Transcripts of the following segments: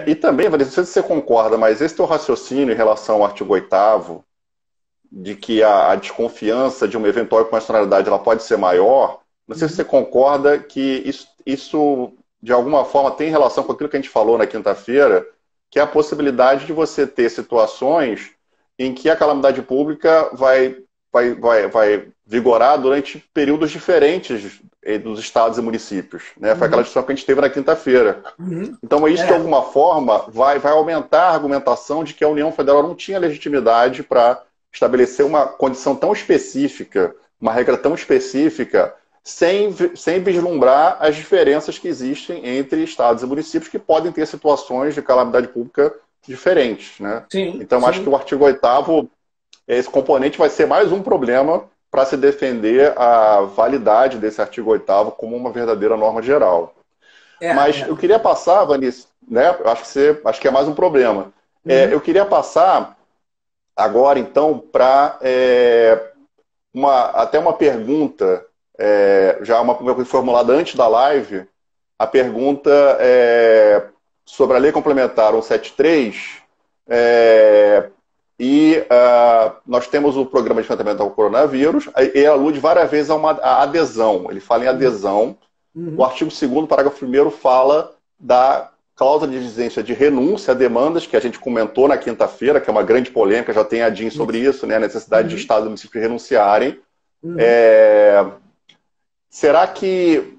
E também, Vanessa, não sei se você concorda, mas esse teu raciocínio em relação ao artigo 8º, de que a desconfiança de uma eventual inconstitucionalidade ela pode ser maior, não sei se você Uhum. concorda que isso, de alguma forma, tem relação com aquilo que a gente falou na quinta-feira, que é a possibilidade de você ter situações em que a calamidade pública vai vigorar durante períodos diferentes dos estados e municípios, né? Foi aquela Uhum. discussão que a gente teve na quinta-feira. Uhum. Então, isso, de É, alguma forma, vai aumentar a argumentação de que a União Federal não tinha legitimidade para estabelecer uma condição tão específica, uma regra tão específica, sem vislumbrar as diferenças que existem entre estados e municípios que podem ter situações de calamidade pública diferentes, né? sim, Então, acho que sim. o artigo 8º, esse componente vai ser mais um problema para se defender a validade desse artigo 8º como uma verdadeira norma geral. É, Mas é. eu queria passar, Vanessa, né? Eu acho que é mais um problema. Uhum. Eu queria passar agora, então, para até uma pergunta, já uma pergunta formulada antes da live, a pergunta sobre a Lei Complementar 173, é, nós temos o Programa de Enfrentamento ao Coronavírus, e ele alude várias vezes a adesão, ele fala em Uhum. adesão. O Uhum. artigo 2º, parágrafo 1º, fala da cláusula de exigência de renúncia a demandas, que a gente comentou na quinta-feira, que é uma grande polêmica, já tem a DIN sobre Isso. isso, né? A necessidade de Uhum. Estado e município renunciarem. Uhum. Será que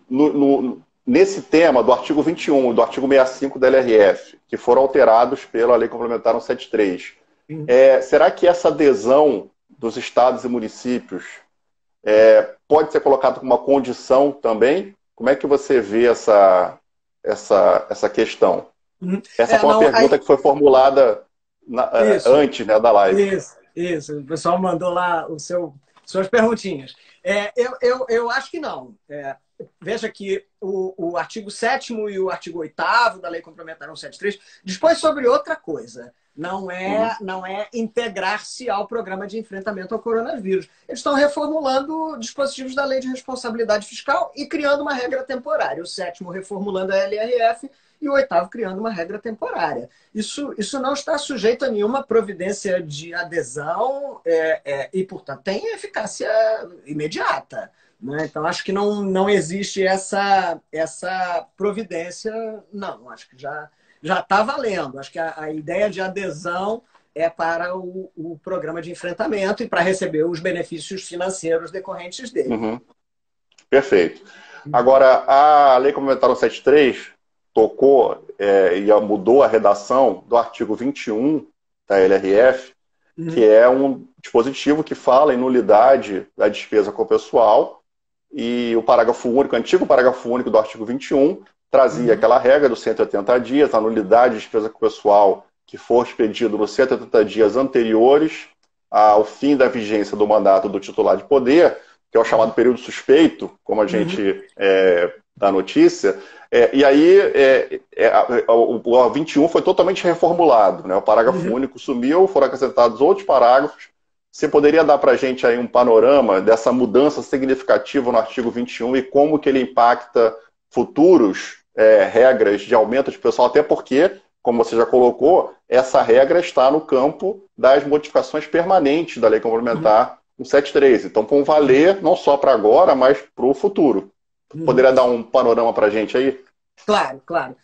nesse tema do artigo 21 e do artigo 65 da LRF, que foram alterados pela Lei Complementar 173, Uhum. será que essa adesão dos estados e municípios pode ser colocada como uma condição também? Como é que você vê essa questão? Uhum. Essa É, foi uma não, pergunta aí, que foi formulada isso. antes, né, da live. Isso. O pessoal mandou lá suas perguntinhas. Eu acho que não. Veja que o artigo 7º e o artigo 8º da Lei Complementar 173 dispõe sobre outra coisa. Uhum, Não é integrar-se ao programa de enfrentamento ao coronavírus. Eles estão reformulando dispositivos da Lei de Responsabilidade Fiscal e criando uma regra temporária. O 7º reformulando a LRF e o 8º criando uma regra temporária. Isso não está sujeito a nenhuma providência de adesão e, portanto, tem eficácia imediata. Né? Então, acho que não existe essa providência, não. Acho que já está valendo. Acho que a ideia de adesão é para o programa de enfrentamento e para receber os benefícios financeiros decorrentes dele. uhum, perfeito. Agora, a Lei Complementar 173 tocou e mudou a redação do artigo 21 da LRF, que Uhum, é um dispositivo que fala em nulidade da despesa com o pessoal, e o parágrafo único, o antigo parágrafo único do artigo 21, trazia uhum, aquela regra dos 180 dias, a nulidade de despesa com o pessoal que for expedido nos 180 dias anteriores ao fim da vigência do mandato do titular de poder, que é o chamado período suspeito, como a uhum, gente dá notícia. E aí o 21 foi totalmente reformulado, né? O parágrafo uhum. único sumiu, foram acrescentados outros parágrafos. Você poderia dar para a gente aí um panorama dessa mudança significativa no artigo 21 e como que ele impacta futuros regras de aumento de pessoal, até porque, como você já colocou, essa regra está no campo das modificações permanentes da Lei Complementar 173. Então, vão valer não só para agora, mas para o futuro. Uhum. Poderia dar um panorama para a gente aí? Claro, claro.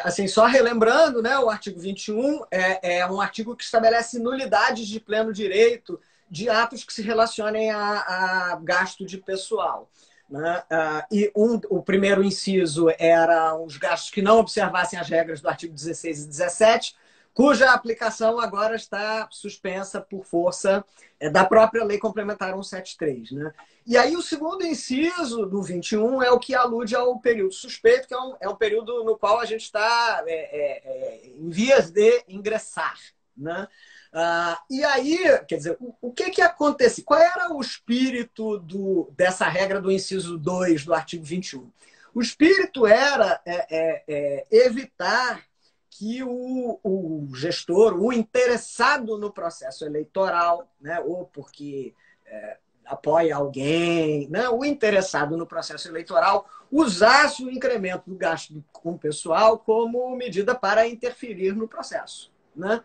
Assim, só relembrando, né, o artigo 21 é um artigo que estabelece nulidades de pleno direito de atos que se relacionem a gasto de pessoal. Né? O primeiro inciso era os gastos que não observassem as regras do artigo 16 e 17, cuja aplicação agora está suspensa por força da própria Lei Complementar 173. Né? E aí o segundo inciso do 21 é o que alude ao período suspeito, que é um período no qual a gente está em vias de ingressar. Né? E aí, quer dizer, o que acontece? Qual era o espírito dessa regra do inciso 2 do artigo 21? O espírito era evitar que o gestor, o interessado no processo eleitoral, né, ou porque apoia alguém, né? O interessado no processo eleitoral usasse o incremento do gasto com o pessoal como medida para interferir no processo, né?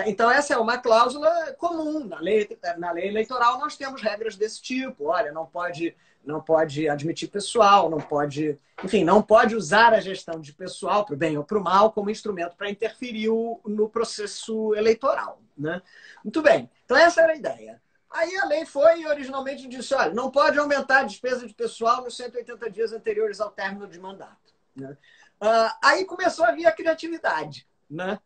Então, essa é uma cláusula comum. Na lei eleitoral, nós temos regras desse tipo. Olha, não pode admitir pessoal, não pode, enfim, não pode usar a gestão de pessoal, para o bem ou para o mal, como instrumento para interferir no processo eleitoral, né? Muito bem. Então, essa era a ideia. Aí a lei foi e originalmente disse, olha, não pode aumentar a despesa de pessoal nos 180 dias anteriores ao término de mandato, né? Aí começou a vir a criatividade, né?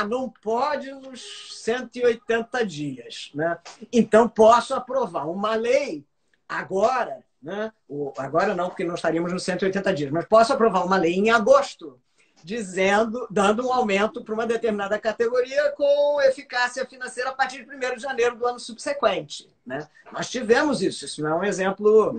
Não pode nos 180 dias, né? Então posso aprovar uma lei agora, né? Agora não, porque não estaríamos nos 180 dias, mas posso aprovar uma lei em agosto, dando um aumento para uma determinada categoria com eficácia financeira a partir de 1º de janeiro do ano subsequente, né? Nós tivemos isso não é um exemplo,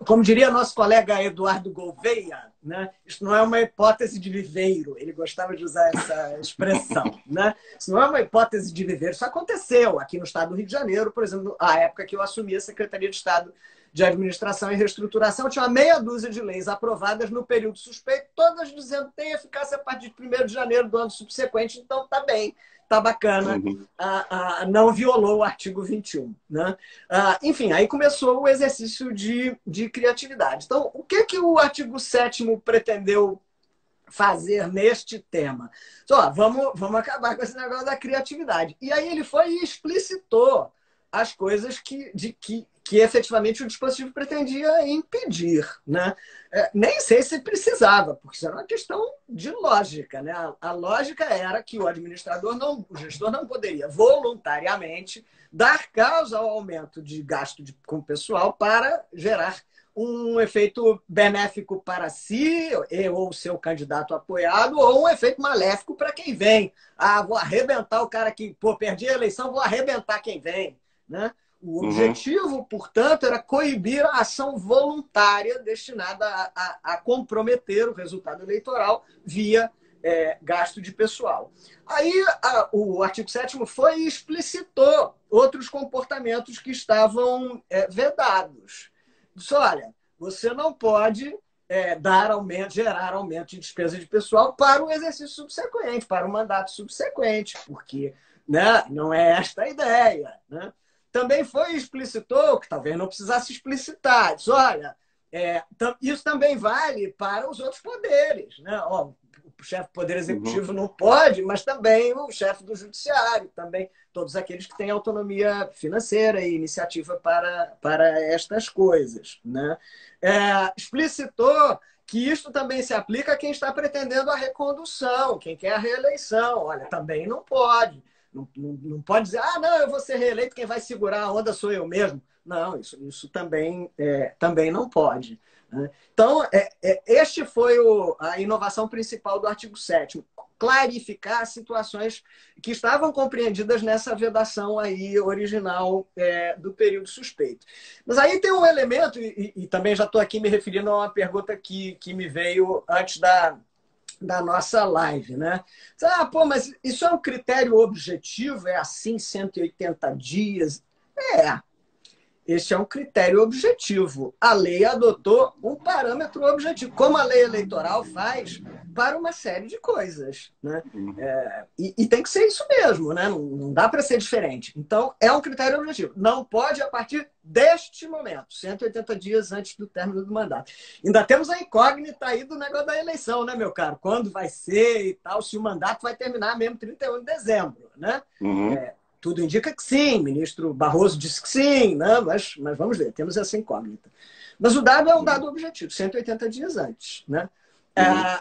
como diria nosso colega Eduardo Gouveia, né? Isso não é uma hipótese de viveiro, ele gostava de usar essa expressão, né? Isso não é uma hipótese de viveiro, isso aconteceu aqui no estado do Rio de Janeiro, por exemplo, a época que eu assumi a Secretaria de Estado de Administração e Reestruturação, tinha uma meia dúzia de leis aprovadas no período suspeito, todas dizendo que tem eficácia a partir de 1º de janeiro do ano subsequente, então está bem, está bacana, não violou o artigo 21. Né? Enfim, aí começou o exercício de criatividade. Então, o que o artigo 7º pretendeu fazer neste tema? Só, vamos acabar com esse negócio da criatividade. E aí ele foi e explicitou as coisas que efetivamente o dispositivo pretendia impedir, né? Nem sei se precisava, porque isso era uma questão de lógica, né? A lógica era que o o gestor não poderia voluntariamente dar causa ao aumento de gasto com o pessoal para gerar um efeito benéfico para si ou seu candidato apoiado, ou um efeito maléfico para quem vem. Vou arrebentar o cara que, perdi a eleição, vou arrebentar quem vem, né? O objetivo, portanto, era coibir a ação voluntária destinada a comprometer o resultado eleitoral via gasto de pessoal. Aí o artigo 7º foi e explicitou outros comportamentos que estavam vedados. Disse, olha, você não pode gerar aumento de despesa de pessoal para o exercício subsequente, para o mandato subsequente, porque, né, não é esta a ideia, né? Também foi e explicitou, que talvez não precisasse explicitar, diz, olha, isso também vale para os outros poderes, né? O chefe do Poder Executivo não pode, mas também o chefe do Judiciário, também todos aqueles que têm autonomia financeira e iniciativa para estas coisas, né? Explicitou que isso também se aplica a quem está pretendendo a recondução, quem quer a reeleição. Olha, também não pode. Não pode dizer, não, eu vou ser reeleito, quem vai segurar a onda sou eu mesmo. Não, isso também não pode, né? Então, este foi a inovação principal do artigo 7º, clarificar situações que estavam compreendidas nessa vedação aí original do período suspeito. Mas aí tem um elemento, e também já estou aqui me referindo a uma pergunta que me veio antes da nossa live, né? Mas isso é um critério objetivo? É assim, 180 dias? Este é um critério objetivo. A lei adotou um parâmetro objetivo, como a lei eleitoral faz para uma série de coisas, né? E tem que ser isso mesmo, né? Não dá para ser diferente. Então, é um critério objetivo. Não pode a partir deste momento, 180 dias antes do término do mandato. Ainda temos a incógnita aí do negócio da eleição, né, meu caro? Quando vai ser e tal, se o mandato vai terminar mesmo 31 de dezembro, né? Tudo indica que sim, o ministro Barroso disse que sim, né? Mas vamos ver, temos essa incógnita. Mas o dado é um dado objetivo, 180 dias antes, né?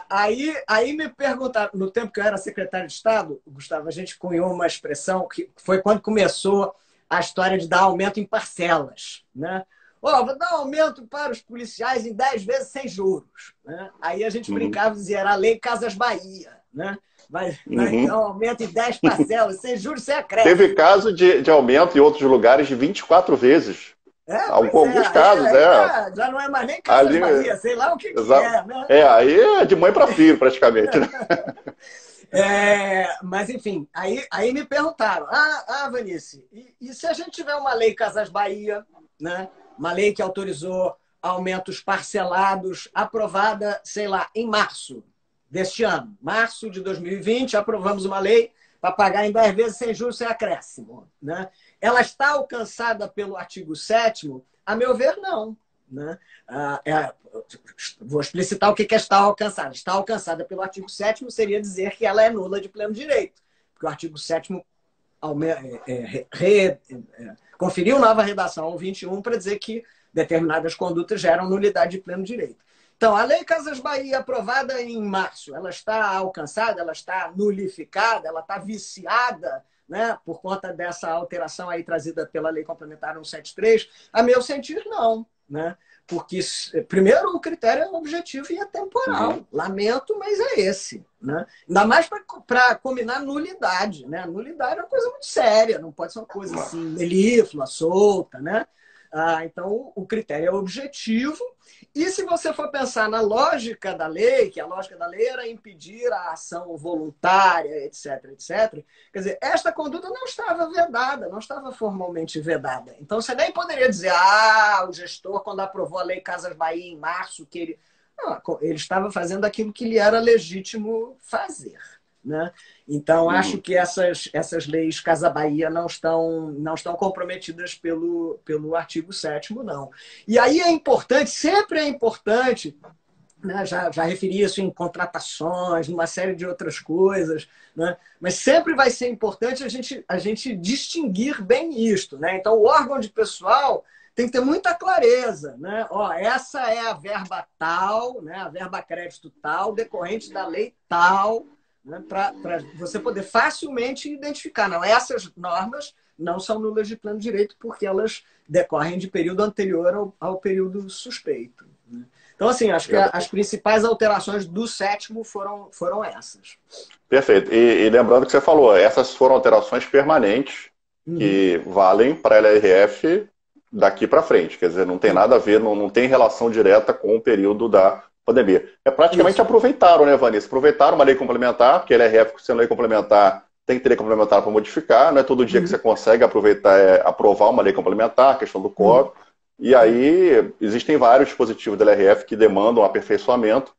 Aí me perguntaram, no tempo que eu era secretário de Estado, Gustavo, a gente cunhou uma expressão que foi quando começou a história de dar aumento em parcelas, né? Vou dar aumento para os policiais em 10 vezes sem juros, né? Aí a gente brincava e dizia, era a lei Casas Bahia, né? Vai dar um aumento em 10 parcelas, sem juros, sem acréscimo. Teve caso de aumento em outros lugares de 24 vezes. Alguns casos, já não é mais nem Casas Bahia, sei lá o que é, né? Aí é de mãe para filho, praticamente. Né? Mas, enfim, aí me perguntaram, Vanice, e se a gente tiver uma lei Casas Bahia, né? Uma lei que autorizou aumentos parcelados, aprovada, sei lá, em março deste ano, março de 2020, aprovamos uma lei para pagar em 10 vezes sem juros, sem acréscimo, né? Ela está alcançada pelo artigo 7º? A meu ver, não. Né? Vou explicitar o que é estar alcançada. Estar alcançada pelo artigo 7º seria dizer que ela é nula de pleno direito, porque o artigo 7º conferiu nova redação ao 21 para dizer que determinadas condutas geram nulidade de pleno direito. Então, a Lei Casas Bahia, aprovada em março, ela está alcançada, ela está nulificada, ela está viciada, né, por conta dessa alteração aí trazida pela Lei Complementar 173? A meu sentir, não. Né? Porque, primeiro, o critério é objetivo e é temporal. Uhum. Lamento, mas é esse. Né? Ainda mais para combinar nulidade. Né? Nulidade é uma coisa muito séria, não pode ser uma coisa assim, melíflua, solta. Né? Então, o critério é objetivo. E se você for pensar na lógica da lei, que a lógica da lei era impedir a ação voluntária, etc., etc., quer dizer, esta conduta não estava vedada, não estava formalmente vedada. Então, você nem poderia dizer, o gestor, quando aprovou a Lei Casas Bahia em março, que ele... Não, ele estava fazendo aquilo que lhe era legítimo fazer. Né? Então, acho que essas leis Casa Bahia não estão comprometidas pelo artigo 7º, não. E aí é importante, sempre é importante, né? Já referi isso em contratações, numa série de outras coisas, né? Mas sempre vai ser importante a gente distinguir bem isto. Né? Então, o órgão de pessoal tem que ter muita clareza. Né? Essa é a verba tal, né? A verba crédito tal, decorrente da lei tal, né, para você poder facilmente identificar. Não, essas normas não são nulas de pleno direito porque elas decorrem de período anterior ao período suspeito. Né? Então, assim, acho que as principais alterações do 7º foram essas. Perfeito. E lembrando que você falou, essas foram alterações permanentes que valem para a LRF daqui para frente. Quer dizer, não tem nada a ver, não tem relação direta com o período da pandemia. Praticamente aproveitaram, né, Vanessa? Aproveitaram uma lei complementar, porque a LRF, sendo lei complementar, tem que ter lei complementar para modificar, não é todo dia que você consegue aprovar uma lei complementar, a questão do código. E aí existem vários dispositivos da LRF que demandam aperfeiçoamento,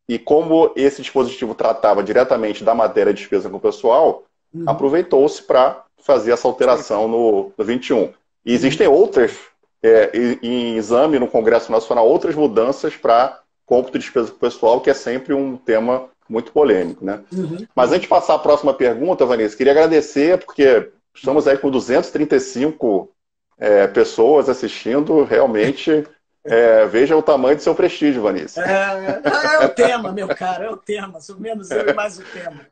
e como esse dispositivo tratava diretamente da matéria de despesa com o pessoal, aproveitou-se para fazer essa alteração no 21. E existem outras, em exame no Congresso Nacional, outras mudanças para cômputo de despesa pessoal, que é sempre um tema muito polêmico. Né? Mas antes de passar a próxima pergunta, Vanessa, queria agradecer, porque estamos aí com 235 pessoas assistindo, realmente veja o tamanho do seu prestígio, Vanessa. É o tema, meu cara, é o tema, sou menos eu e mais o tema.